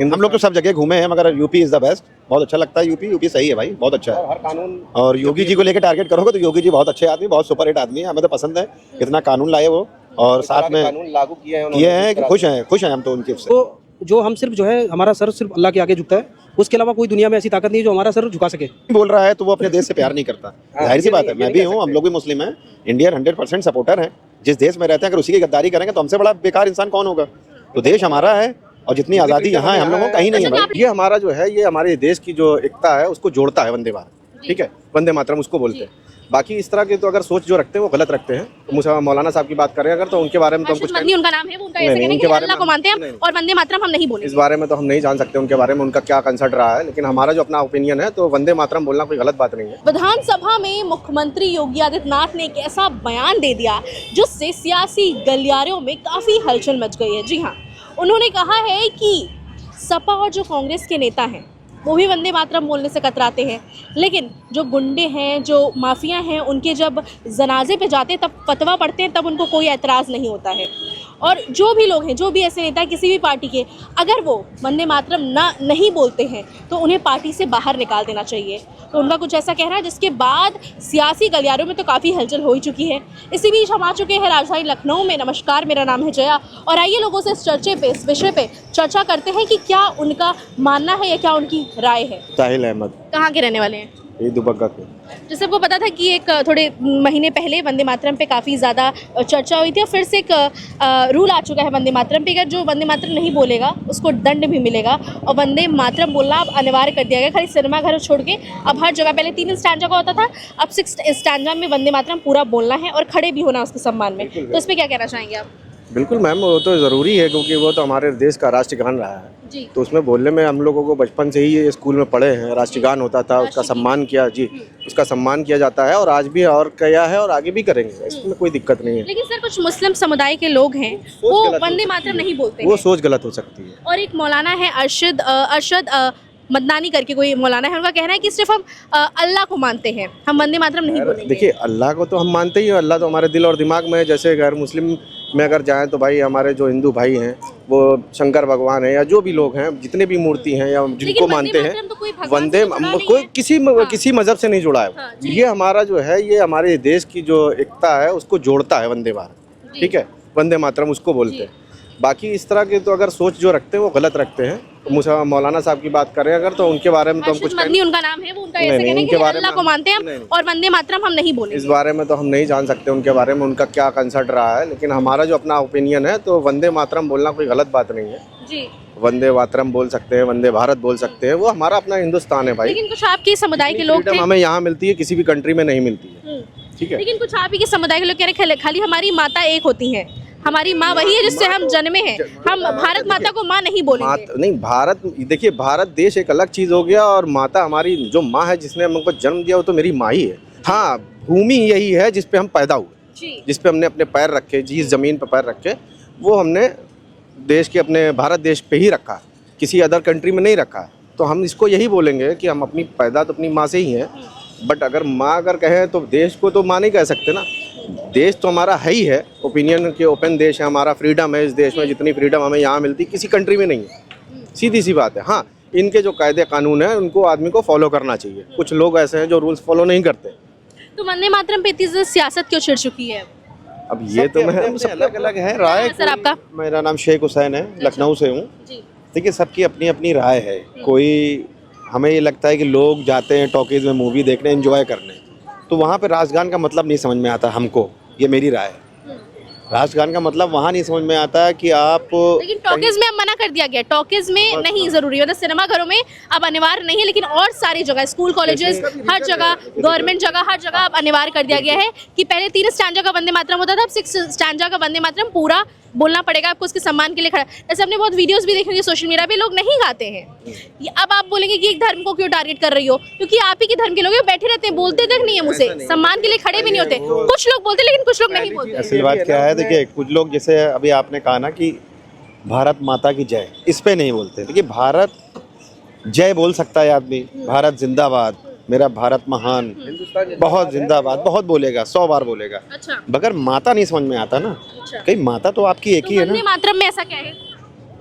हम लोग तो सब जगह घूमे हैं, मगर यूपी इज़ द बेस्ट। बहुत अच्छा लगता है यूपी सही है भाई, बहुत अच्छा है। हर कानून और योगी जी को लेकर टारगेट करोगे तो योगी जी बहुत अच्छे आदमी, बहुत सुपर हिट आदमी है, हमें तो पसंद है। इतना कानून लाए वो, और साथ में कानून लागू किए हैं किए हैं कि खुश हैं हम तो उनके से। तो जो हम सिर्फ जो है हमारा सर सिर्फ अल्लाह के आगे झुकता है, उसके अलावा कोई दुनिया में ऐसी ताकत नहीं है जो हमारा सर झुका सके। बोल रहा है तो वो अपने देश से प्यार नहीं करता, जाहिर सी बात है। मैं भी हूँ, हम लोग भी मुस्लिम हैं, इंडियन 100% सपोर्टर हैं। जिस देश में रहते हैं अगर उसी की गद्दारी करेंगे तो हमसे बड़ा बेकार इंसान कौन होगा। तो देश हमारा है और जितनी आज़ादी यहाँ है हम लोगों को कहीं नहीं है भाई। ये हमारा जो है, ये हमारे देश की जो एकता है उसको जोड़ता है वंदे भारत, ठीक है, वंदे मातरम उसको बोलते हैं। बाकी इस तरह के तो अगर सोच जो रखते हैं वो गलत रखते हैं। तो मौलाना साहब की बात करें अगर, तो उनके बारे में तो हम कुछ मदनी उनका नाम है, वो उनका ऐसा कहना है कि अल्लाह को मानते हैं और वंदे मातरम हम नहीं बोलेंगे। इस बारे में तो हम नहीं जान सकते उनके बारे में उनका क्या कंसर्ट रहा है, लेकिन हमारा जो अपना ओपिनियन है तो वंदे मातरम बोलना कोई गलत बात नहीं है। विधानसभा में मुख्यमंत्री योगी आदित्यनाथ ने एक ऐसा बयान दे दिया जिससे सियासी गलियारों में काफी हलचल मच गई है। जी हाँ, उन्होंने कहा है कि सपा और जो कांग्रेस के नेता हैं वो भी वंदे मातरम बोलने से कतराते हैं, लेकिन जो गुंडे हैं, जो माफिया हैं, उनके जब जनाजे पे जाते हैं तब फतवा पढ़ते हैं तब उनको कोई एतराज़ नहीं होता है। और जो भी लोग हैं, जो भी ऐसे नेता किसी भी पार्टी के, अगर वो वंदे मातरम नहीं बोलते हैं तो उन्हें पार्टी से बाहर निकाल देना चाहिए। तो उनका कुछ ऐसा कहना है जिसके बाद सियासी गलियारों में तो काफ़ी हलचल हो ही चुकी है। इसी बीच हम आ चुके हैं राजधानी लखनऊ में। नमस्कार, मेरा नाम है जया और आइए लोगों से इस विषय पे चर्चा करते हैं कि क्या उनका मानना है या क्या उनकी राय है। साहिल अहमद, कहाँ के रहने वाले हैं? ये दुबग्गा के। जैसे आपको पता था कि एक थोड़े महीने पहले वंदे मातरम पे काफ़ी ज़्यादा चर्चा हुई थी और फिर से एक रूल आ चुका है वंदे मातरम पे, अगर जो वंदे मातरम नहीं बोलेगा उसको दंड भी मिलेगा। और वंदे मातरम बोलना अब अनिवार्य कर दिया गया, खाली सिनेमा घर छोड़ के अब हर जगह। पहले 3 स्टैंजा का होता था, अब 6 स्टैंजा में वंदे मातरम पूरा बोलना है और खड़े भी होना उसके सम्मान में। तो इस पर क्या कहना चाहेंगे आप? बिल्कुल मैम, वो तो ज़रूरी है क्योंकि वो तो हमारे देश का राष्ट्रगान रहा है जी। तो उसमें बोलने में हम लोगों को बचपन से ही ये स्कूल में पढ़े हैं, राष्ट्रगान होता था, उसका सम्मान किया जी, उसका सम्मान किया जाता है और आज भी और किया है और आगे भी करेंगे, इसमें कोई दिक्कत नहीं है। लेकिन सर कुछ मुस्लिम समुदाय के लोग हैं वो वंदे मातरम नहीं बोलते वो हैं। सोच गलत हो सकती है। और एक मौलाना है अरशद मदनानी करके कोई मौलाना है, उनका कहना है कि सिर्फ हम अल्लाह को मानते हैं, हम वंदे मातरम नहीं बोलेंगे। देखिए, अल्लाह को तो हम मानते ही हैं, अल्लाह तो हमारे दिल और दिमाग में है। जैसे गैर मुस्लिम में अगर जाएं तो भाई हमारे जो हिंदू भाई हैं वो शंकर भगवान है या जो भी लोग हैं, जितने भी मूर्ति हैं या जिनको मानते हैं, वंदे कोई किसी मजहब से नहीं जुड़ा है। ये हमारा जो है, ये हमारे देश की जो एकता है उसको जोड़ता है वंदे भारत, ठीक है, वंदे मातरम उसको बोलते हैं। बाकी इस तरह के तो अगर सोच जो रखते हैं वो गलत रखते हैं। तो मौलाना साहब की बात करें अगर, तो उनके बारे में तो हम कुछ मदनी उनका नाम है, वो उनका ऐसा कहना है कि अल्लाह को मानते हैं और वंदे मातरम हम नहीं बोलेंगे। इस बारे में तो हम नहीं जान सकते उनके बारे में उनका क्या कंसर्ट रहा है, लेकिन हमारा जो अपना ओपिनियन है तो वंदे मातरम बोलना कोई गलत बात नहीं है जी। वंदे मातरम बोल सकते हैं, वंदे भारत बोल सकते हैं, वो हमारा अपना हिंदुस्तान है भाई। लेकिन कुछ आपके समुदाय के लोग थे, हमें यहाँ मिलती है, किसी भी कंट्री में नहीं मिलती है, ठीक है। लेकिन कुछ आप ही के समुदाय के लोग कह रहे हैं खाली हमारी माता एक होती है, हमारी माँ वही है जिससे हम जन्मे हैं, हम भारत माता को माँ नहीं बोलेंगे। नहीं, भारत, देखिए भारत देश एक अलग चीज़ हो गया और माता हमारी जो माँ है जिसने हमको जन्म दिया वो तो मेरी माँ ही है। हाँ, भूमि यही है जिस पे हम पैदा हुए, जिस पे हमने अपने पैर रखे, जिस ज़मीन पे पैर रखे वो हमने देश के अपने भारत देश पे ही रखा, किसी अदर कंट्री में नहीं रखा। तो हम इसको यही बोलेंगे कि हम अपनी पैदा तो अपनी माँ से ही हैं, बट अगर माँ अगर कहें तो देश को तो माँ नहीं कह सकते ना। देश तो हमारा है ही है, ओपिनियन के ओपन देश है हमारा, फ्रीडम है इस देश में, जितनी फ्रीडम हमें यहाँ मिलती किसी कंट्री में नहीं है, सीधी सी बात है। हाँ, इनके जो कायदे कानून है उनको आदमी को फॉलो करना चाहिए। कुछ लोग ऐसे हैं जो रूल्स फॉलो नहीं करते। तो वंदे मातरम पे इतनी सियासत क्यों छिड़ चुकी है? अब ये तो मैं अलग अलग है राय। सर आपका? मेरा नाम शेख हुसैन है, लखनऊ से हूँ। देखिए, सबकी अपनी अपनी राय है। कोई, हमें ये लगता है कि लोग जाते हैं टॉकीज में मूवी देखने, एंजॉय करने, तो वहाँ पे राष्ट्रगान का मतलब नहीं समझ में आता हमको, ये मेरी राय है। राष्ट्रगान का मतलब वहाँ नहीं समझ में आता कि आप, लेकिन टॉकीज में अब मना कर दिया गया, टॉकीज में नहीं जरूरी, मतलब सिनेमा घरों में अब अनिवार्य नहीं है, लेकिन और सारी जगह, स्कूल कॉलेजेस, हर जगह, गवर्नमेंट जगह, हर जगह अब अनिवार्य कर दिया गया है कि पहले 3 स्टैंजा का वंदे मातरम होता था, अब 6 स्टैंजा का वंदे मातरम पूरा बोलना पड़ेगा आपको, उसके सम्मान के लिए खड़ा। जैसे हमने बहुत वीडियोस भी देखे होंगे सोशल मीडिया पे, लोग नहीं गाते हैं। अब आप बोलेंगे कि एक धर्म को क्यों टारगेट कर रही हो, क्योंकि आप ही के धर्म के लोग बैठे रहते हैं, बोलते तक नहीं है मुझसे, सम्मान के लिए खड़े भी नहीं होते। कुछ लोग बोलते लेकिन कुछ लोग नहीं बोलते। असल बात क्या है, देखिए कुछ लोग, जैसे अभी आपने कहा ना कि भारत माता की जय, इस पे नहीं बोलते। देखिए, भारत जय बोल सकता है आदमी, भारत जिंदाबाद, मेरा भारत महान, बहुत जिंदाबाद, बहुत बोलेगा, 100 बार बोलेगा। अच्छा। मगर माता नहीं समझ में आता ना। कहीं माता तो आपकी एक ही है ना। वंदे मातरम में ऐसा क्या है?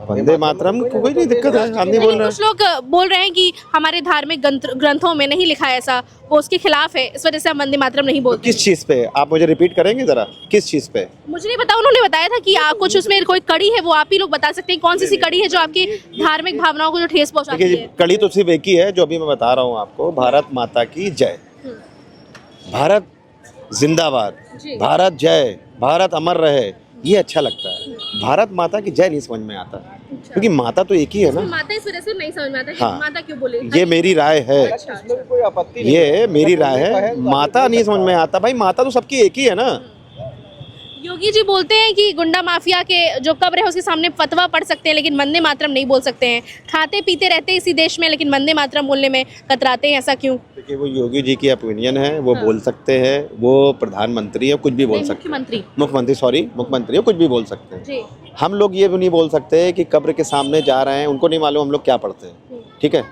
वंदे मातरम को कोई नहीं दिक्कत है, हम नहीं बोल लेकिन रहे कुछ लोग बोल रहे हैं कि हमारे धार्मिक ग्रंथों में नहीं लिखा है ऐसा, वो उसके खिलाफ है, इस वजह से हम वंदे मातरम नहीं बोलते। किस चीज़ पे आप मुझे रिपीट करेंगे ज़रा, किस चीज़ पे? मुझे नहीं पता, उन्होंने बताया था कि आप कुछ उसमें कोई कड़ी है, वो आप ही लोग बता सकते हैं कौन सी कड़ी है जो आपकी धार्मिक भावनाओं को जो ठेस पहुंचाती देखिए है। कड़ी तो सिर्फ एक ही है जो अभी मैं बता रहा हूँ आपको, भारत माता की जय, भारत जिंदाबाद, जी। भारत जय, भारत अमर रहे, ये अच्छा लगता है। भारत माता की जय नहीं समझ में आता, क्योंकि माता तो एक ही है ना। माता इस वजह से नहीं समझ में आता कि हाँ। माता क्यों बोले। ये मेरी राय है, इसमें कोई आपत्ति नहीं ये मेरी राय है। माता नहीं समझ में आता भाई, माता तो सबकी एक ही है ना। योगी जी बोलते हैं कि गुंडा माफिया के जो कब्र है उसके सामने फतवा पढ़ सकते हैं, लेकिन वंदे मातरम नहीं बोल सकते हैं। खाते पीते रहते हैं इसी देश में, लेकिन वंदे मातरम बोलने में कतराते हैं, ऐसा क्यों? देखिए वो योगी जी की ओपिनियन है, वो बोल सकते हैं, वो प्रधानमंत्री है, कुछ भी बोल सकते हैं, मुख्यमंत्री मुख्यमंत्री है, कुछ भी बोल सकते हैं। जी। हम लोग ये भी नहीं बोल सकते कि कब्र के सामने जा रहे हैं, उनको नहीं मालूम हम लोग क्या पढ़ते हैं, ठीक है।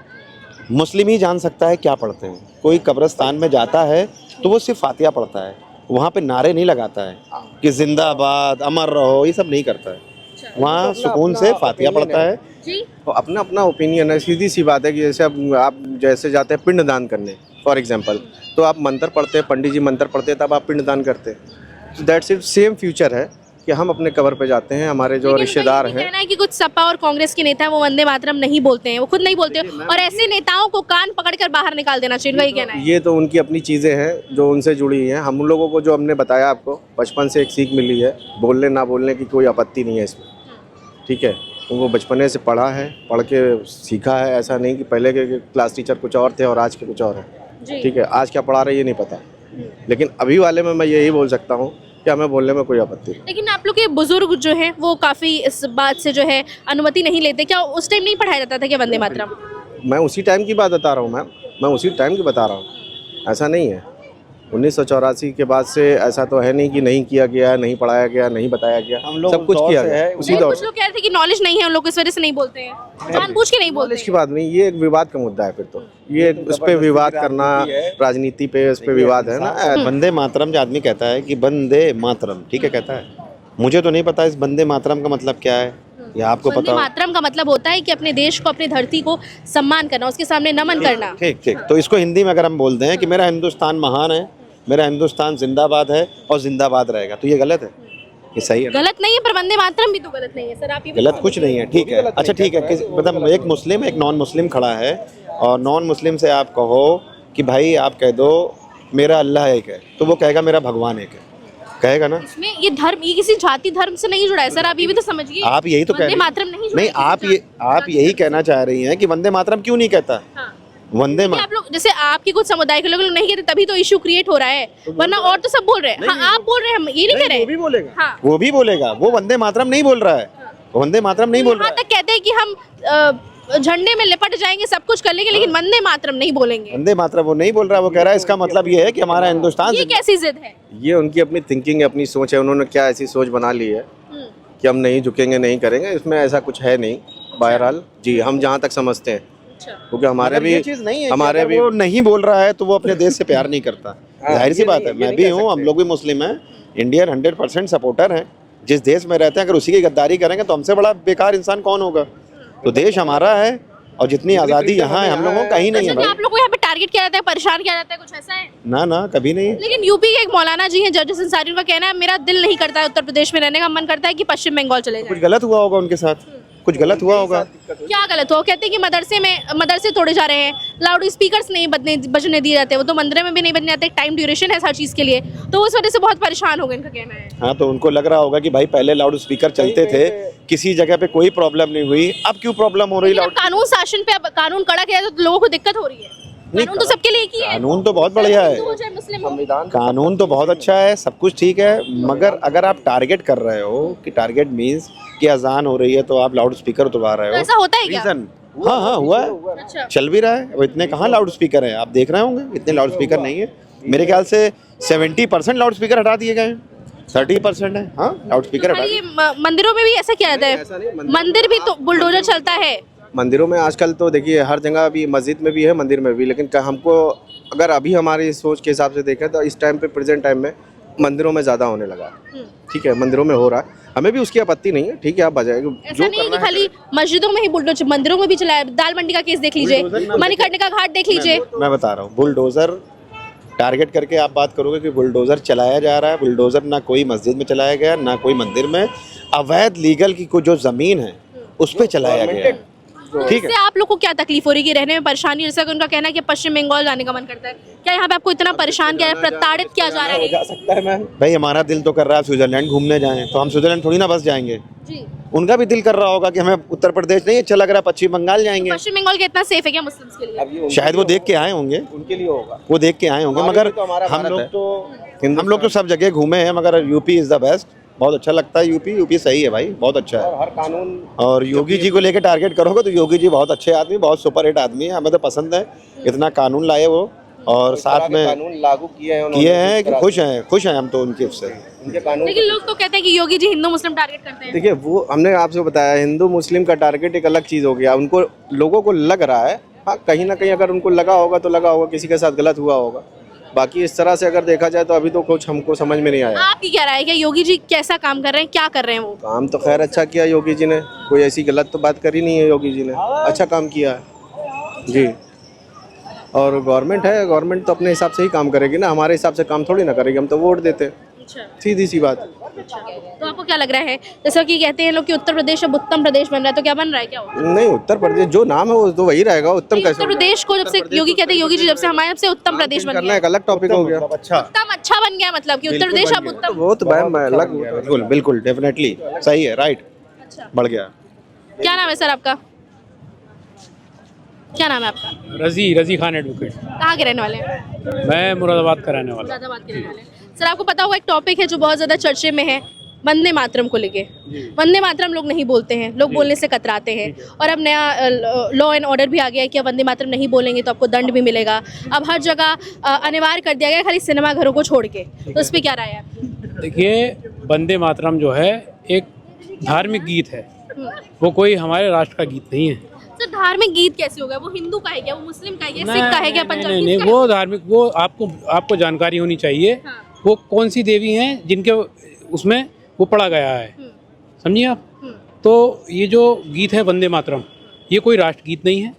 मुस्लिम ही जान सकता है क्या पढ़ते हैं। कोई कब्रिस्तान में जाता है तो वो सिर्फ फातिहा पढ़ता है, वहाँ पे नारे नहीं लगाता है कि जिंदाबाद अमर रहो, ये सब नहीं करता है। वहाँ सुकून से फातिहा पढ़ता है। जी। तो अपना अपना ओपिनियन है, सीधी सी बात है कि जैसे अब आप जैसे जाते हैं पिंड दान करने फॉर एग्जांपल, तो आप मंत्र पढ़ते हैं, पंडित जी मंत्र पढ़ते हैं, तब आप पिंड दान करते हैं। तो दैट्स इट, सेम फ्यूचर है कि हम अपने कब्र पे जाते हैं, हमारे जो लेकिन रिश्तेदार वही हैं। कहना है कि कुछ सपा और कांग्रेस के नेता हैं वो वंदे मातरम नहीं बोलते हैं, वो खुद नहीं बोलते हैं, और ऐसे नेताओं को कान पकड़कर बाहर निकाल देना चाहिए, वही कहना है। ये तो उनकी अपनी चीज़ें हैं जो उनसे जुड़ी हैं। हम लोगों को जो हमने बताया आपको बचपन से एक सीख मिली है, बोलने ना बोलने की कोई आपत्ति नहीं है इसमें, ठीक है। वो बचपने से पढ़ा है, पढ़ के सीखा है, ऐसा नहीं कि पहले के क्लास टीचर कुछ और थे और आज के कुछ और हैं, ठीक है। आज क्या पढ़ा रहे ये नहीं पता, लेकिन अभी वाले में मैं यही बोल सकता हूँ कि हमें बोलने में कोई आपत्ति नहीं। लेकिन आप लोग के बुजुर्ग जो हैं वो काफी इस बात से जो है अनुमति नहीं लेते, क्या उस टाइम नहीं पढ़ाया जाता था क्या वंदे मातरम? मैं उसी टाइम की बात बता रहा हूँ मैम, मैं उसी टाइम की बता रहा हूँ, ऐसा नहीं है। 1984 के बाद से ऐसा तो है नहीं कि नहीं किया गया, नहीं पढ़ाया गया, नहीं बताया गया, हम लोग सब कुछ उस दौर किया से गया है, उसी नहीं, दौर कुछ लोग कह रहे थे कि नॉलेज नहीं है उन लोग को, इस वजह से नहीं बोलते हैं, जानबूझ के नहीं बोलते नॉलेज की बात नहीं, ये एक विवाद का मुद्दा है। फिर तो ये उस पे विवाद करना, राजनीति पे उस पे विवाद है ना। वंदे मातरम जो आदमी कहता है कि वंदे मातरम, ठीक है, कहता है, मुझे तो नहीं पता इस वंदे मातरम का मतलब क्या है, या आपको वंदे पता हो? मातरम का मतलब होता है कि अपने देश को, अपनी धरती को सम्मान करना, उसके सामने नमन करना। ठीक ठीक, तो इसको हिंदी में अगर हम बोलते हैं कि मेरा हिंदुस्तान महान है, मेरा हिंदुस्तान जिंदाबाद है और जिंदाबाद रहेगा, तो ये गलत है, ये सही है? गलत नहीं है, पर वंदे मातरम भी तो गलत नहीं है सर, आप ये भी गलत कुछ नहीं है, ठीक है। अच्छा ठीक है, मतलब एक मुस्लिम एक नॉन मुस्लिम खड़ा है और नॉन मुस्लिम से आप कहो कि भाई आप कह दो मेरा अल्लाह एक है, तो वो कहेगा मेरा भगवान एक है, कहेगा ना। इसमें ये धर्म, ये किसी जाति धर्म से नहीं जुड़ा है सर, आप ये भी तो समझिए। आप यही तो कह वंदे रही हैं। मातरम नहीं जुड़ा नहीं, है आप यही कहना चाह रही हैं कि वंदे मातरम क्यों नहीं कहता? हाँ। वंदे कि आप लोग, जैसे आपके कुछ समुदाय के लोग नहीं कहते तभी तो इशू क्रिएट हो रहा है, वरना और तो सब बोल रहे हैं। हाँ, आप बोल रहे हैं, हम ये नहीं कह रहे हैं। बोलेगा, हाँ, वो भी बोलेगा, वो वंदे मातरम नहीं बोल रहा है, वंदे मातरम नहीं बोल रहा यहाँ तक कहते हैं कि हम झंडे में लिपट जाएंगे, सब कुछ कर लेंगे, लेकिन वंदे मातरम नहीं बोलेंगे। वंदे मातरम वो नहीं बोल रहा है, वो कह रहा है इसका मतलब ये है कि हमारा हिंदुस्तान ये कैसी जिद है? ये उनकी अपनी थिंकिंग है, अपनी सोच है। उन्होंने क्या ऐसी सोच बना ली है कि हम नहीं झुकेंगे, नहीं करेंगे, इसमें ऐसा कुछ है नहीं। बहरहाल जी, हम जहाँ तक समझते हैं, क्योंकि हमारे भी हमारे भी वो नहीं बोल रहा है तो वो अपने देश से प्यार नहीं करता, जाहिर सी बात है। मैं भी हूँ, हम लोग भी मुस्लिम हैं, इंडियन 100% सपोर्टर हैं। जिस देश में रहते हैं अगर उसी की गद्दारी करेंगे तो हमसे बड़ा बेकार इंसान कौन होगा? तो देश हमारा है और जितनी आज़ादी यहाँ है हम लोगों को कहीं नहीं है अच्छा, भाई। आप लोग को यहाँ पे टारगेट किया जाता है, परेशान किया जाता है, कुछ ऐसा है? ना ना, कभी नहीं। लेकिन यूपी के एक मौलाना जी हैं जजेस अंसारी, उनका कहना है मेरा दिल नहीं करता है उत्तर प्रदेश में रहने का, मन करता है कि पश्चिम बंगाल चले कुछ जाए। गलत हुआ होगा उनके साथ, कुछ गलत हुआ होगा। क्या गलत हुआ? वो कहते हैं कि मदरसे तोड़े जा रहे हैं, लाउड स्पीकर्स नहीं बजने दिए जाते, वो तो मंदिर में भी नहीं बजने जाते, टाइम ड्यूरेशन है हर चीज़ के लिए, तो उस वजह से बहुत परेशान हो गए, इनका कहना है। हाँ, तो उनको लग रहा होगा कि भाई पहले लाउड स्पीकर चलते थे, किसी जगह पे कोई प्रॉब्लम नहीं हुई, अब क्यों प्रॉब्लम हो रही? लेकिन अब कानून शासन पे, अब कानून कड़ा किया तो लोगों को दिक्कत हो रही है। कानून तो सबके लिए एक ही है, कानून तो बहुत बढ़िया है, हिंदू हो चाहे मुस्लिम हो। संविधान कानून तो बहुत अच्छा है, सब कुछ ठीक है, मगर अगर आप टारगेट कर रहे हो कि टारगेट मीन्स कि अजान हो रही है तो आप लाउड स्पीकर उतरवा रहे तो हो, ऐसा होता है क्या? रीजन? हाँ हाँ, हुआ है, अच्छा, चल भी रहा है। वो इतने कहाँ लाउड स्पीकर है, आप देख रहे होंगे, इतने लाउड स्पीकर नहीं है। मेरे ख्याल से 70% लाउड स्पीकर हटा दिए गए हैं, 30% है हाँ लाउड स्पीकर हटा खाली दिए। ये मंदिरों में भी ऐसा किया जाता ऐसा नहीं, है, मंदिर भी तो बुलडोजर चलता है। मंदिरों में आजकल तो देखिए हर जगह अभी मस्जिद में भी है, मंदिर में भी, लेकिन हमको अगर अभी हमारी सोच के हिसाब से देखें तो इस टाइम पे, प्रेजेंट टाइम में मंदिरों में ज़्यादा होने लगा। ठीक है, मंदिरों में हो रहा है, हमें भी उसकी आपत्ति नहीं है। ठीक है, आप बजाए ऐसा नहीं है कि खाली मस्जिदों में ही बुलडोजर, मंदिरों में भी चलाया। दाल मंडी का केस देख लीजिए, मणिकर्णिका घाट देख लीजिए। मैं बता रहा हूँ, बुलडोज़र टारगेट करके आप बात करोगे कि बुलडोज़र चलाया जा रहा है। बुलडोज़र ना कोई मस्जिद में चलाया गया, ना कोई मंदिर में। अवैध लीगल की जो ज़मीन है उस पर चलाया गया। ठीक है, इससे आप लोग को क्या तकलीफ हो रही है कि रहने में परेशानी? जैसा कि उनका कहना है कि पश्चिम बंगाल जाने का मन करता है। क्या यहाँ पे आपको इतना परेशान किया, प्रताड़ित किया जा रहा है? जा सकता है मैम। भाई हमारा दिल तो कर रहा है स्विट्जरलैंड घूमने जाएं, तो हम स्विट्जरलैंड थोड़ी ना बस जाएंगे। जी, उनका भी दिल कर रहा होगा कि हमें उत्तर प्रदेश नहीं अच्छा लग रहा, पश्चिम बंगाल जाएंगे। पश्चिम बंगाल के इतना सेफ है क्या मुस्लिम्स के लिए? अब ये शायद वो देख के आए होंगे, उनके लिए होगा। वो देख के आए होंगे, हमारे मगर लिए तो हमारा हम भारत लोग है। तो सब जगह घूमे हैं, मगर यूपी इज़ द बेस्ट। बहुत अच्छा लगता है यूपी सही है भाई, बहुत अच्छा है। और हर कानून, और योगी जी को लेके टारगेट करोगे तो योगी जी बहुत अच्छे आदमी, बहुत सुपर हिट आदमी है, हमें तो पसंद है। इतना कानून लाए वो, और साथ में कानून लागू किए हैं कि खुश हैं हम तो उनके उससे। उनके कानून। लेकिन लोग तो कहते हैं कि योगी जी हिंदू मुस्लिम टारगेट करते हैं। देखिए, वो हमने आपसे बताया, हिंदू मुस्लिम का टारगेट एक अलग चीज़ हो गया। उनको, लोगों को लग रहा है, हाँ कहीं ना कहीं अगर उनको लगा होगा तो लगा होगा, किसी के साथ गलत हुआ होगा। बाकी इस तरह से अगर देखा जाए तो अभी तो कुछ हमको समझ में नहीं आया। आपकी क्या राय है? क्या योगी जी कैसा काम कर रहे हैं, क्या कर रहे हैं वो? काम तो खैर अच्छा किया योगी जी ने, कोई ऐसी गलत तो बात करी नहीं है। योगी जी ने अच्छा काम किया है जी। और गवर्नमेंट है, गवर्नमेंट तो अपने हिसाब से ही काम करेगी ना, हमारे हिसाब से काम थोड़ी ना करेगी। हम तो वोट देते हैं, सीधी सी बात। तो आपको क्या लग रहा है, जैसा कि कहते हैं लोग कि उत्तर प्रदेश अब उत्तम प्रदेश बन रहा है, तो क्या बन रहा है? क्या हो? नहीं, उत्तर प्रदेश जो नाम है वो तो वही रहेगा। उत्तम कैसे उत्तर प्रदेश को जब से योगी कहते हैं, योगी जी जब से हमारे जब से उत्तम प्रदेश बन करना गया, एक अलग टॉपिक हो गया। अच्छा, उत्तम अच्छा बन गया, मतलब कि उत्तर प्रदेश अब उत्तम। वो तो मैम अलग। बिल्कुल बिल्कुल डेफिनेटली सही है, राइट, अच्छा, बढ़ गया। क्या नाम है सर आपका? क्या नाम है आपका? रजी खान एडवोकेट। कहाँ के रहने वाले हैं? मैं मुरादाबाद का रहने वाला। मुरादाबाद के रहने वाले हैं। सर आपको पता होगा एक टॉपिक है जो बहुत ज़्यादा चर्चे में है, वंदे मातरम को लेके। वंदे मातरम लोग नहीं बोलते हैं, लोग बोलने से कतराते हैं। और अब नया लॉ एंड ऑर्डर भी आ गया है कि अब वंदे मातरम नहीं बोलेंगे तो आपको दंड भी मिलेगा। अब हर जगह अनिवार्य कर दिया गया है, खाली सिनेमा घरों को छोड़ के। तो इस पर क्या राय है आपकी? देखिए, वंदे मातरम जो है एक धार्मिक गीत है, वो कोई हमारे राष्ट्र का गीत नहीं है। सर धार्मिक गीत कैसे होगा? वो हिंदू का है क्या, वो मुस्लिम का है क्या, सिख का है क्या, पंजाबी नहीं, का है? वो धार्मिक, वो आपको जानकारी होनी चाहिए। हाँ। वो कौन सी देवी हैं जिनके उसमें वो पढ़ा गया है, समझिए आप। तो ये जो गीत है वंदे मातरम, ये कोई राष्ट्रगीत नहीं है,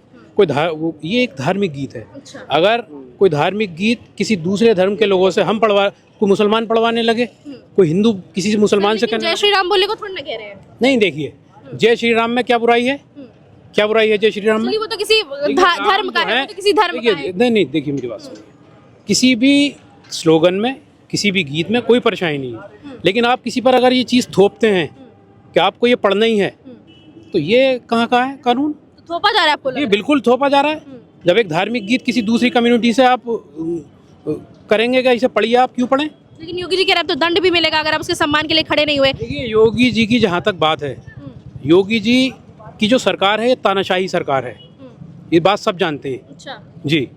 ये एक धार्मिक गीत है। अच्छा। अगर कोई धार्मिक गीत किसी दूसरे धर्म के लोगों से हम कोई मुसलमान पढ़वाने लगे, कोई हिंदू किसी मुसलमान से लेकिन जय श्री राम बोलने को थोड़ा ना कह रहे हैं। नहीं, देखिए, जय श्री राम में क्या बुराई है? क्या बुराई है जय श्री राम में? वो तो किसी धर्म का है, वो तो किसी धर्म का है। नहीं, देखिए मेरी बात सुनिए। किसी भी स्लोगन में, किसी भी गीत में कोई परेशानी नहीं है, लेकिन आप किसी पर अगर ये चीज़ थोपते हैं कि आपको ये पढ़ना ही है, तो ये कहाँ का है कानून? तो थोपा जा रहा है आपको? ये बिल्कुल थोपा जा रहा है। जब एक धार्मिक गीत किसी दूसरी कम्युनिटी से आप करेंगे क्या, इसे पढ़िए, आप क्यों पढ़ें? लेकिन योगी जी कह रहे हैं अब तो दंड भी मिलेगा अगर आप उसके सम्मान के लिए खड़े नहीं हुए। देखिए, योगी जी की जहाँ तक बात है, योगी जी की जो सरकार है ये तानाशाही सरकार है, ये बात सब जानते हैं। अच्छा। जी,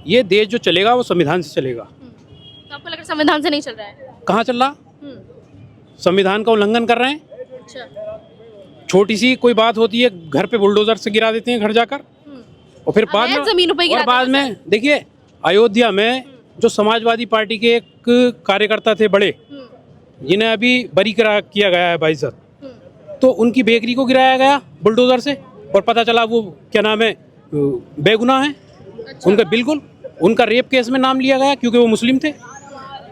ये देश जो चलेगा वो संविधान से चलेगा। तो आपको लग रहा है संविधान से नहीं चल रहा है? कहाँ चल रहा? संविधान का उल्लंघन कर रहे हैं। अच्छा। छोटी सी कोई बात होती है, घर पे बुलडोजर से गिरा देते हैं घर जाकर, और फिर बाद अवैध जमीनों पे में, गिरा और बाद देते हैं में देखिए, अयोध्या में जो समाजवादी पार्टी के एक कार्यकर्ता थे बड़े, जिन्हें अभी बरी किया गया है बाइज्जत, तो उनकी बेकरी को गिराया गया बुलडोजर से, और पता चला वो क्या नाम है, बेगुनाह है। उनका बिल्कुल, उनका रेप केस में नाम लिया गया क्योंकि वो मुस्लिम थे,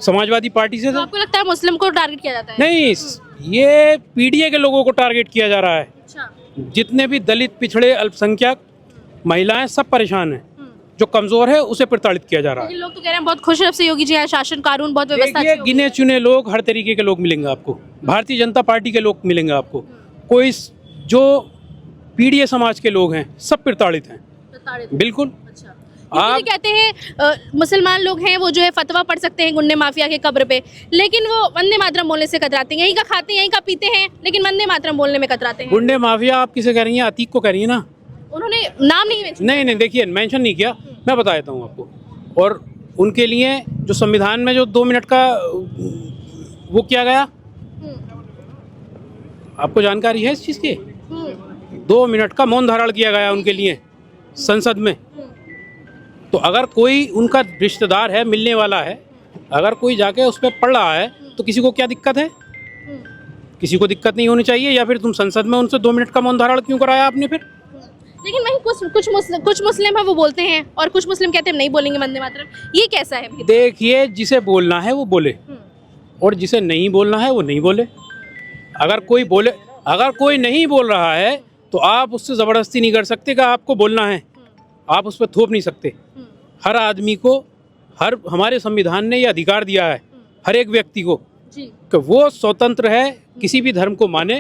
समाजवादी पार्टी से तो थे। आपको लगता है मुस्लिम को टारगेट किया जाता है? नहीं, ये पीडीए के लोगों को टारगेट किया जा रहा है। अच्छा। जितने भी दलित, पिछड़े, अल्पसंख्यक, महिलाएं, सब परेशान हैं। जो कमजोर है उसे प्रताड़ित किया जा रहा है। लेकिन लोग तो कह रहे हैं बहुत खुश है से योगी जी आए, शासन कानून बहुत व्यवस्था देखिए, अच्छी होगी। गिने चुने लोग, हर तरीके के लोग मिलेंगे आपको, भारतीय जनता पार्टी के लोग मिलेंगे आपको, कोई जो पीडीए समाज के लोग हैं सब प्रताड़ित हैं, प्रताड़ित। बिल्कुल। अच्छा। आप ये कहते हैं मुसलमान लोग हैं वो जो है फतवा पढ़ सकते हैं गुंडे माफिया के कब्र पे, लेकिन वो वंदे मातरम बोलने से कतराते हैं। यहीं का खाते हैं, यहीं का पीते हैं, लेकिन वंदे मातरम बोलने में कतराते हैं। गुंडे माफिया आप किसे कह रही हैं? अतीक को कह रही है ना? उन्होंने नाम नहीं mention नहीं, देखिए, मेंशन नहीं किया, मैं बता देता हूँ आपको। और उनके लिए जो संविधान में जो 2 मिनट का वो किया गया, आपको जानकारी है इस चीज़ की? 2 मिनट का मौन धारण किया गया उनके लिए संसद में। तो अगर कोई उनका रिश्तेदार है, मिलने वाला है, अगर कोई जाके उस पर पढ़ रहा है तो किसी को क्या दिक्कत है? किसी को दिक्कत नहीं होनी चाहिए। या फिर तुम संसद में उनसे 2 मिनट का मौन धारण क्यों कराया आपने फिर? लेकिन वहीं कुछ मुस्लिम है वो बोलते हैं और कुछ मुस्लिम कहते हैं हम नहीं बोलेंगे वंदे मातरम, ये कैसा है? देखिए, जिसे बोलना है वो बोले और जिसे नहीं बोलना है वो नहीं बोले। अगर कोई नहीं बोल रहा है तो आप उससे ज़बरदस्ती नहीं कर सकते कि आपको बोलना है, आप उस पर थोप नहीं सकते। हर आदमी को हमारे संविधान ने ये अधिकार दिया है हर एक व्यक्ति को कि वो स्वतंत्र है, किसी भी धर्म को माने,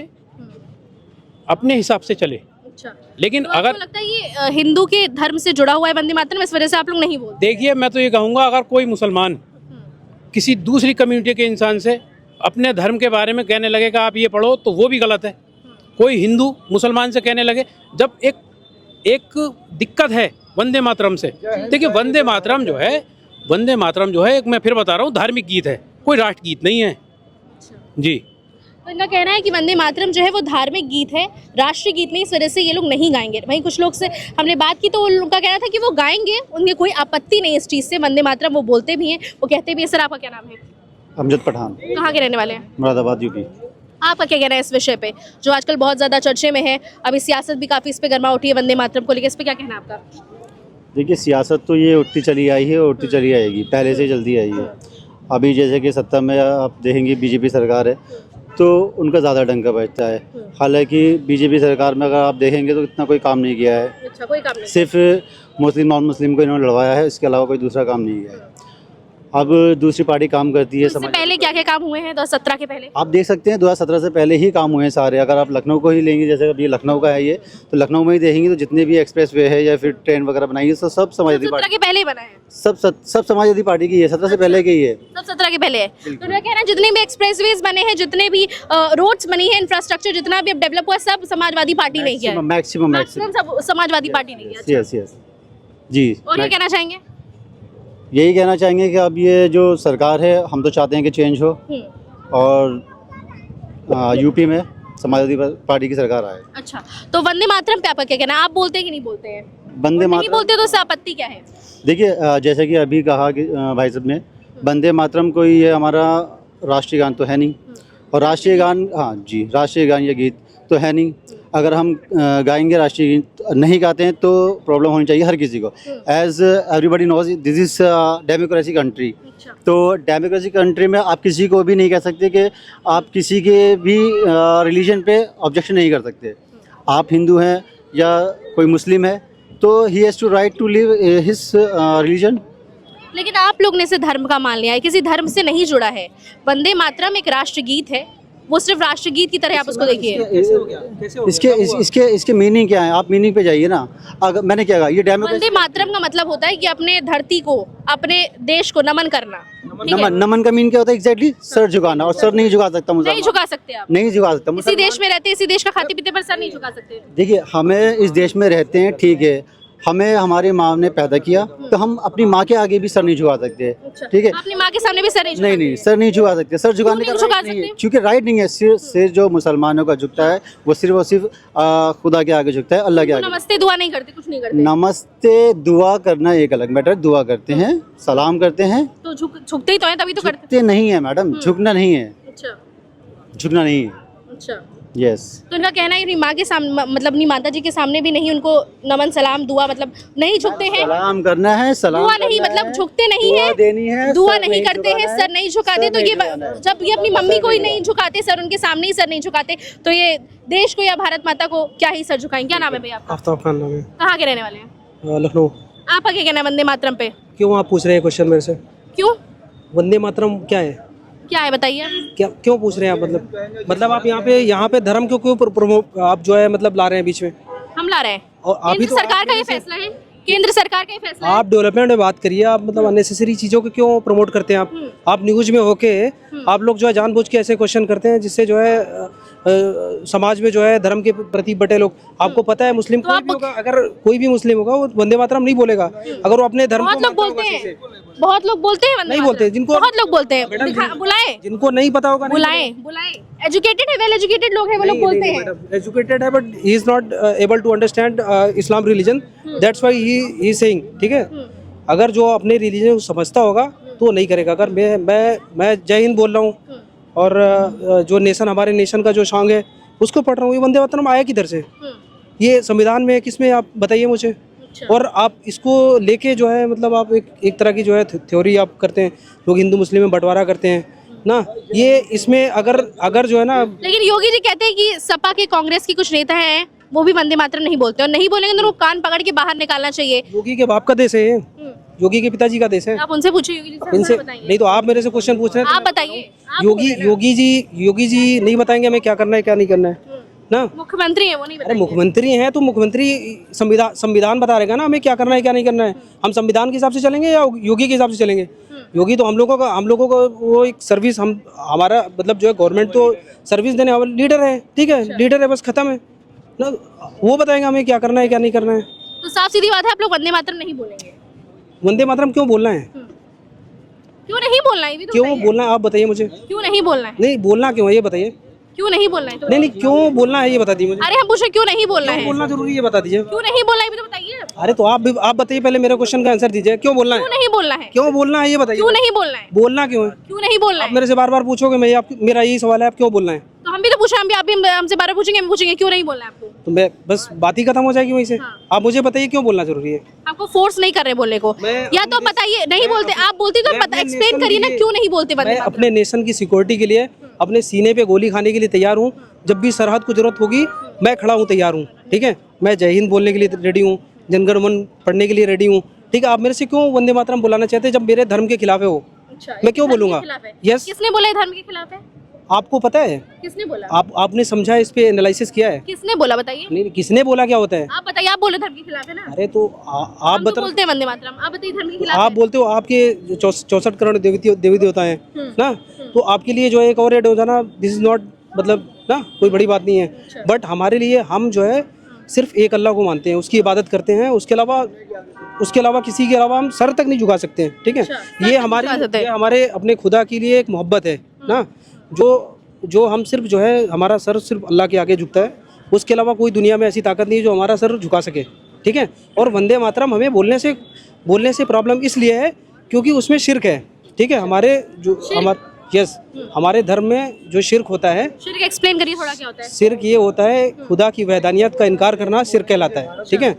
अपने हिसाब से चले। अच्छा, लेकिन तो अगर आपको लगता है ये हिंदू के धर्म से जुड़ा हुआ है वंदे मातरम, इस वजह से आप लोग नहीं बोलते? देखिए, मैं तो ये कहूँगा, अगर कोई मुसलमान किसी दूसरी कम्युनिटी के इंसान से अपने धर्म के बारे में कहने लगे कि आप ये पढ़ो, तो वो भी गलत है। कोई हिंदू मुसलमान से कहने लगे, जब एक दिक्कत है वंदे मातरम से। देखिए, वंदे मातरम जो है एक, मैं फिर बता रहा हूँ, धार्मिक गीत है, कोई राष्ट्रगीत नहीं है जी। तो इनका कहना है कि वंदे मातरम जो है वो धार्मिक गीत है, राष्ट्रीय गीत नहीं, इस वजह से ये लोग नहीं गाएंगे। वहीं कुछ लोग से हमने बात की तो उनका कहना था कि वो गाएंगे, उनकी कोई आपत्ति नहीं इस चीज़ से, वंदे मातरम वो बोलते भी हैं, वो कहते भी हैं। सर, आपका क्या नाम है? अमजद पठान, कहाँ के रहने वाले हैं? मुरादाबाद, यूपी। आपका क्या कहना है इस विषय पे जो आजकल बहुत ज़्यादा चर्चे में है? अभी सियासत भी काफ़ी इस पे गर्मा उठी है वंदे मातरम को लेकर, इस पे क्या कहना है आपका? देखिए, सियासत तो ये उठती चली आई है और उठती चली आएगी, पहले से जल्दी आई है। अभी जैसे कि सत्ता में आप देखेंगे बीजेपी सरकार है तो उनका ज़्यादा डंका बजता है। हालांकि बीजेपी सरकार में अगर आप देखेंगे तो इतना कोई काम नहीं किया है। अच्छा, कोई काम नहीं। सिर्फ मुस्लिम नॉन मुस्लिम को इन्होंने लड़वाया है, इसके अलावा कोई दूसरा काम नहीं किया है। अब दूसरी पार्टी काम करती है। इससे पहले क्या क्या काम हुए हैं 2017 के पहले? आप देख सकते हैं 2017 से पहले ही काम हुए हैं सारे। अगर आप लखनऊ को ही लेंगे, जैसे अभी लखनऊ का है ये, तो लखनऊ में ही देखेंगे तो जितने भी एक्सप्रेस वे है या फिर ट्रेन वगैरह बनाई है तो सब समाजवादी 17 के पहले ही बना है? सब समाजवादी पार्टी की है, 17 से पहले की ही है। सब 17 के पहले है। तो मैं कह रहा हूं जितने भी एक्सप्रेसवेज बने हैं, जितने भी रोड्स बनी है, इंफ्रास्ट्रक्चर जितना भी अब डेवलप हुआ, सब समाजवादी पार्टी ने किया है। मैक्सिमम सब समाजवादी पार्टी ने किया। यस यस जी। और ये कहना चाहेंगे? यही कहना चाहेंगे कि अब ये जो सरकार है, हम तो चाहते हैं कि चेंज हो और यूपी में समाजवादी पार्टी की सरकार आए। अच्छा, तो वंदे मातरम पे आपका क्या कहना है? आप बोलते हैं कि नहीं बोलते हैं? वंदे नहीं बोलते तो उससे आपत्ति क्या है? देखिए, जैसे कि अभी कहा कि भाई साहब ने, वंदे मातरम कोई ये हमारा राष्ट्रीय गान तो है नहीं, और राष्ट्रीय गान, हाँ जी, राष्ट्रीय गान या गीत तो है नहीं। अगर हम गाएंगे राष्ट्रीय गीत नहीं गाते हैं तो प्रॉब्लम होनी चाहिए हर किसी को। As everybody knows this is democracy country. तो डेमोक्रेसी कंट्री में आप किसी को भी नहीं कह सकते कि आप किसी के भी रिलीजन पे ऑब्जेक्शन नहीं कर सकते। आप हिंदू हैं या कोई मुस्लिम है तो he has to right to live his religion. लेकिन आप लोग ने इसे धर्म का मान लिया है, किसी धर्म से नहीं जुड़ा है। वंदे मातरम एक राष्ट्रगीत है, वो सिर्फ राष्ट्रगीत की तरह आप उसको देखिए। इसके मीनिंग क्या है? आप मीनिंग पे जाइए ना। अगर मैंने क्या कहा, ये वंदे मातरम का मतलब होता है कि अपने धरती को, अपने देश को नमन करना। नमन का मीन क्या होता है एग्जैक्टली? सर झुकाना, और सर नहीं झुका सकता मुसलमान। नहीं झुका सकते आप? नहीं झुका सकता। इसी देश में रहते, इसी देश का खाते पीते पर सर नहीं झुका सकते? देखिए, हमें इस देश में रहते हैं, ठीक है, हमें हमारी माँ ने पैदा किया तो हम अपनी माँ के आगे भी सर नहीं झुका सकते, ठीक है? अपनी माँ के सामने भी सर नहीं झुका? नहीं, सर नहीं झुका सकते। सर झुकाने का राइट नहीं है, क्योंकि राइट नहीं है। सिर जो मुसलमानों का झुकता है वो सिर्फ खुदा के आगे झुकता है, अल्लाह के आगे। नमस्ते दुआ नहीं करते, कुछ नहीं करते? नमस्ते दुआ करना एक अलग मैटर। दुआ करते हैं, सलाम करते हैं, तो झुकते ही तो है, तभी तो करते। झुकते नहीं है मैडम, झुकना नहीं है। अच्छा, झुकना नहीं है। अच्छा, यस। तो इनका कहना है कि माँ के सामने, मतलब अपनी माता जी के सामने भी नहीं उनको नमन सलाम दुआ, मतलब नहीं झुकते हैं। सलाम करना है, सलाम दुआ नहीं, मतलब झुकते नहीं है, देनी है, दुआ नहीं करते हैं, सर नहीं झुकाते। तो ये जब ये अपनी मम्मी को ही नहीं झुकाते, सर उनके सामने ही सर नहीं झुकाते, तो ये देश को या भारत माता को क्या ही सर झुकाएंगे? क्या नाम है भैया आपका? आफ्ताब खान नाम है। कहाँ के रहने वाले हैं? लखनऊ। आपका क्या कहना है वंदे मातरम पे? क्यों आप पूछ रहे हैं क्वेश्चन मेरे से? क्यों, वंदे मातरम क्या है? क्या है बताइए? क्या क्यों पूछ रहे हैं आप? मतलब आप यहाँ पे धर्म क्यों आप जो है मतलब ला रहे हैं बीच में? हम ला रहे हैं, और आप ही केंद्र सरकार का ये फैसला है, केंद्र सरकार का ही फैसला है। आप डेवलपमेंट में बात करिए, आप मतलब अननेसेसरी चीज़ों को क्यों प्रमोट करते हैं आप न्यूज़ में होके आप लोग जो है जानबूझ के ऐसे क्वेश्चन करते हैं जिससे जो है समाज में जो है धर्म के प्रति बटे लोग। आपको पता है मुस्लिम कोई भी होगा, अगर कोई भी मुस्लिम होगा वो वंदे मातरम नहीं बोलेगा अगर वो अपने धर्म बहुत लोग बोलते हैं, बहुत लोग बोलते हैं, नहीं बोलते, जिनको बहुत लोग बोलते हैं। बुलाएं, जिनको नहीं पता होगा, बुलाएं। एजुकेटेड है, वेल एजुकेटेड लोग हैं, वो लोग बोलते हैं। एजुकेटेड है but he is not able to understand Islam religion, that's why he is saying, ठीक है? अगर जो अपने रिलीजन को समझता होगा तो वो नहीं करेगा। अगर मैं जय हिंद बोल रहा हूँ और जो नेशन, हमारे नेशन का जो सॉन्ग है उसको पढ़ रहा हूँ, ये वंदे मातरम आया किधर से? ये संविधान में है, किसमें, आप बताइए मुझे। और आप इसको लेके जो है मतलब आप एक तरह की जो है थ्योरी आप करते हैं, लोग हिंदू मुस्लिम में बंटवारा करते हैं ना। ये इसमें अगर जो है ना, लेकिन योगी जी कहते हैं कि सपा के, कांग्रेस के कुछ नेता हैं वो भी वंदे मातरम नहीं बोलते, और नहीं बोलेंगे तो उनको कान पकड़ के बाहर निकालना चाहिए। योगी के बाप का देश है ये, योगी के पिताजी का देश है। आप उनसे पूछिए, योगी जी से इनसे बताइए। नहीं तो आप मेरे से क्वेश्चन पूछ रहे हैं, आप बताइए, आप योगी जी नहीं बताएंगे हमें क्या करना है क्या नहीं करना है ना। मुख्यमंत्री है, वो नहीं अरे बताएंगे। मुख्यमंत्री हैं तो मुख्यमंत्री संविधान बता रहेगा ना हमें क्या करना है क्या नहीं करना है। हम संविधान के हिसाब से चलेंगे या योगी के हिसाब से चलेंगे? योगी तो हम लोगों का वो एक सर्विस, हमारा मतलब जो है गवर्नमेंट तो सर्विस देने वाला लीडर है, ठीक है, लीडर है, बस खत्म है ना। वो बताएंगे हमें क्या करना है क्या नहीं करना है। तो साफ सीधी बात है, आप लोग वंदे मातरम नहीं बोलेंगे। वंदे मातरम क्यों बोलना है? क्यों नहीं बोलना है, ये भी तो क्यों बताइए। बोलना है आप बताइए मुझे। क्यों नहीं बोलना है? नहीं बोलना क्यों है ये बताइए। क्यों नहीं बोलना है तो नहीं क्यों बोलना है ये बता दीजिए मुझे। अरे हम पूछे क्यों नहीं बोलना क्यों है, बोलना जरूरी है ये बता दीजिए। क्यों नहीं बोलना है भी तो बताइए। अरे तो आप बताइए पहले, मेरे क्वेश्चन का आंसर दीजिए, क्यों बोलना क्यों है? नहीं बोलना है, क्यों बोलना है ये बताइए। क्यों नहीं बोलना है, बोलना क्यों है? क्यों नहीं बोलना आप है? मेरे से बार बार पूछोगे, मैं मेरा यही सवाल है, आप क्यों बोलना है? तो हम भी तो पूछे, आप भी हमसे बार पूछेंगे, हम पूछेंगे क्यों नहीं बोलना है आपको। तो मैं बस बात ही खत्म हो जाएगी वहीं से। आप मुझे बताइए क्यों बोलना जरूरी है। आपको फोर्स नहीं कर रहे बोलने को, या तो बताइए नहीं बोलते, आप बोलती तो पता एक्सप्लेन करिए ना क्यों नहीं बोलते वंदे मैं मातरम। अपने नेशन की सिक्योरिटी के लिए अपने सीने पे गोली खाने के लिए तैयार हूँ। जब भी सरहद को जरूरत होगी मैं खड़ा हूँ, तैयार हूँ, ठीक है। मैं जय हिंद बोलने के लिए रेडी हूँ, जनगण मन पढ़ने के लिए रेडी हूँ, ठीक है। आप मेरे से क्यों वंदे मातरम बुलाना चाहते हैं जब मेरे धर्म के खिलाफ है वो? अच्छा, मैं क्यों बोलूंगा? यस, किसने बोला है धर्म के खिलाफ है? आपको पता है? किसने बोला? आपने समझा, इस पे एनालिसिस किया है? किसने बोला बताइए। नहीं, किसने बोला क्या होता है? आप बताइए, आप बोले धर्म के खिलाफ है ना। अरे तो आप हम तो बता, बोलते हैं वंदे मातरम, आप बताइए धर्म के खिलाफ आप है। बोलते हो आपके 64 करोड़ देवी देवता हैं ना, तो आपके लिए जो है एक और ऐड हो जाना, दिस इज नॉट मतलब ना कोई बड़ी बात नहीं है। बट हमारे लिए हम जो है सिर्फ एक अल्लाह को मानते हैं, उसकी इबादत करते हैं, उसके अलावा किसी के अलावा हम सर तक नहीं झुका सकते हैं, ठीक है। ये हमारे अपने खुदा के लिए एक मोहब्बत है ना, जो हम सिर्फ जो है हमारा सर सिर्फ अल्लाह के आगे झुकता है, उसके अलावा कोई दुनिया में ऐसी ताकत नहीं है जो हमारा सर झुका सके, ठीक है। और वंदे मातरम हमें बोलने से प्रॉब्लम इसलिए है क्योंकि उसमें शिर्क है, ठीक है। हमारे धर्म में जो शिर्क होता है, शिर्क एक्सप्लेन करिए थोड़ा, क्या होता है? शिर्क ये होता है खुदा की वहदानियत का इनकार करना, शिर्क कहलाता है, ठीक है।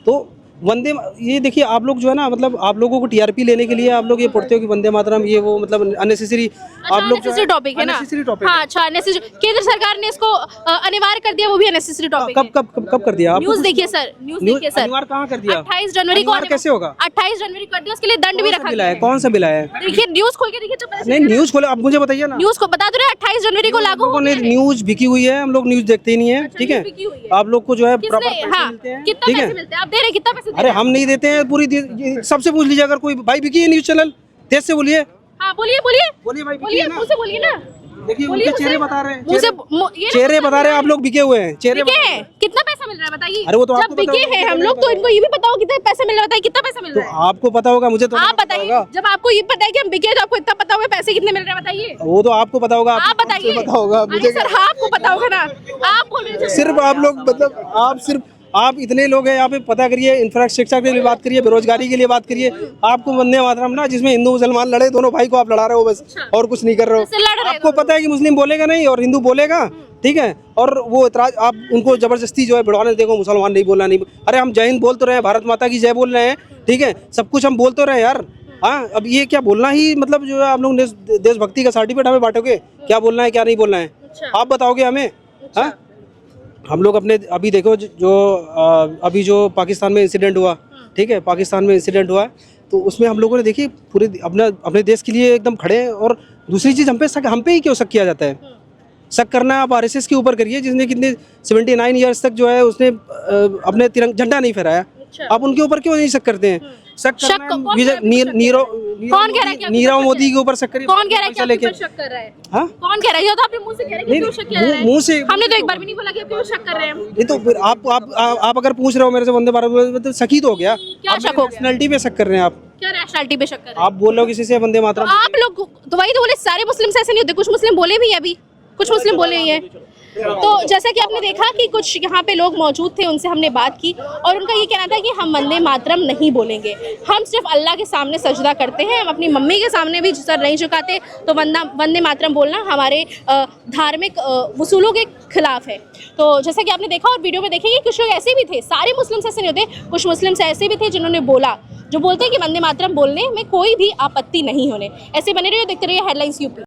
तो ये देखिए, आप लोग जो है ना, मतलब आप लोगों को टीआरपी लेने के लिए आप लोग ये पढ़ते हो कि वंदे मातरम ये वो, मतलब अननेसेसरी आप लोग अननेसेसरी टॉपिक है ना। हाँ, अच्छा, अननेसेसरी। केंद्र सरकार ने इसको अनिवार्य कर दिया, वो भी अननेसेसरी टॉपिक है। कब कर दिया? न्यूज़ देखिए सर, न्यूज़ देखिए सर। अनिवार्य कहाँ कर दिया? 28 जनवरी को कैसे होगा? 28 जनवरी को कर दिया, उसके लिए दंड भी रखा गया है। कौन सा बिल है? देखिए न्यूज़ खोल के देखिए तो पता नहीं, न्यूज़ खोले, आप मुझे बताइए ना। न्यूज़ को बता दो, 28 जनवरी को लागू हो गया है। न्यूज़ बिकी हुई है, हम लोग न्यूज़ देखते ही नहीं है, ठीक है। बिकी हुई है। आप लोग को जो है प्रॉपर किसने? पैसे हाँ, मिलते हैं, कितना ठीक है। पैसे मिलते हैं? आप दे रहे हैं, कितना पैसे दे अरे रहे हैं? हम नहीं देते हैं, पूरी सबसे पूछ लीजिए, अगर कोई भाई बिकी है न्यूज़ चैनल, तेज से बोलिए। हाँ, बोलिए बोलिए बोलिए भाई, बिकी बोलिए, है ना? मुझसे बोलिए ना। देखिए बोलिए उनके चेहरे मुझसे। बता रहे हैं, मुझसे चेहरे बता रहे हैं, आप लोग बिके हुए हैं, चेहरे बिके हैं। कितना पैसा मिल रहा है बताइए? अरे वो तो जब आपको पता बिके होगा, हैं मुझे हम तो लोग, नहीं तो इनको ये भी पता होगा कितना पैसा मिल रहा है, बताइए कितना पैसा मिल तो रहा है? आपको पता होगा, मुझे तो आप बताइए, जब आपको ये पता है कि हम बिके तो आपको इतना पता होगा पैसे कितने मिल रहे हैं, बताइए। वो तो आपको पता होगा, आप बताइए। पता होगा मुझे। सर हाँ, आपको पता होगा ना, आप बोल रहे थे। सिर्फ आप लोग, मतलब आप इतने लोग हैं यहाँ पे, पता करिए, इंफ्रास्ट्रक्चर के लिए बात करिए, बेरोजगारी के लिए बात करिए। आपको वंदे मातरम ना, जिसमें हिंदू मुसलमान लड़े, दोनों भाई को आप लड़ा रहे हो बस, और कुछ नहीं कर रहे हो। आपको पता है कि मुस्लिम बोलेगा नहीं और हिंदू बोलेगा, ठीक है। और वो इतराज आप उनको जबरदस्ती जो है बढ़ाने, देखो मुसलमान नहीं बोलना, नहीं। अरे हम जय हिंद बोल तो रहे हैं, भारत माता की जय बोल रहे हैं, ठीक है, सब कुछ हम बोल तो रहे यार। हाँ, अब ये क्या बोलना ही, मतलब जो है आप लोग देशभक्ति का सर्टिफिकेट हमें बांटोगे, क्या बोलना है क्या नहीं बोलना है, आप बताओगे हमें। हाँ, हम लोग अपने अभी देखो अभी जो पाकिस्तान में इंसिडेंट हुआ, ठीक है, पाकिस्तान में इंसिडेंट हुआ, तो उसमें हम लोगों ने देखिए पूरे अपने देश के लिए एकदम खड़े हैं। और दूसरी चीज़, हम पे ही क्यों शक किया जाता है? शक करना आप आरएसएस के ऊपर करिए, जिसने कितने 79 ईयर्स तक जो है उसने अपने तिरंगा झंडा नहीं फहराया। आप उनके ऊपर क्यों नहीं शक करते हैं? नीरव मोदी के ऊपर शक करिए। कौन कह रहा है कि आप ऊपर शक कर रहा है? हाँ, कौन कह रहा है? ये तो आपने मुंह से कह रहे हैं कि क्यों शक किया जा रहा है? मुंह से हमने तो एक बार भी नहीं बोला कि आप क्यों शक कर रहे हैं। नहीं, तो फिर आप अगर पूछ रहे हो मेरे से वंदे भारत, तो शक ही तो हो गया। क्या शक हो गया? नेशनलिटी पे शक कर रहे हैं आप। क्या रैशनैलिटी पे शक कर रहे हैं? आप बोल रहे हो किसी से वंदे मातरम, आप लोग तो वही तो बोले, सारे मुस्लिम ऐसे नहीं होते, कुछ मुस्लिम बोले भी हैं, अभी कुछ मुस्लिम बोले ही हैं। तो जैसा कि आपने देखा कि कुछ यहाँ पे लोग मौजूद थे, उनसे हमने बात की और उनका ये कहना था कि हम वंदे मातरम नहीं बोलेंगे, हम सिर्फ अल्लाह के सामने सजदा करते हैं, हम अपनी मम्मी के सामने भी सर नहीं झुकाते, तो वंदे मातरम बोलना हमारे धार्मिक उसूलों के खिलाफ है। तो जैसा कि आपने देखा और वीडियो में देखेंगे कुछ लोग ऐसे भी थे, सारे मुस्लिम्स ऐसे नहीं होते, कुछ मुस्लिम्स ऐसे भी थे जिन्होंने बोला, जो बोलते हैं कि वंदे मातरम बोलने में कोई भी आपत्ति नहीं होने। ऐसे बने रहिए, देखते रहिए हेडलाइंस यूपी।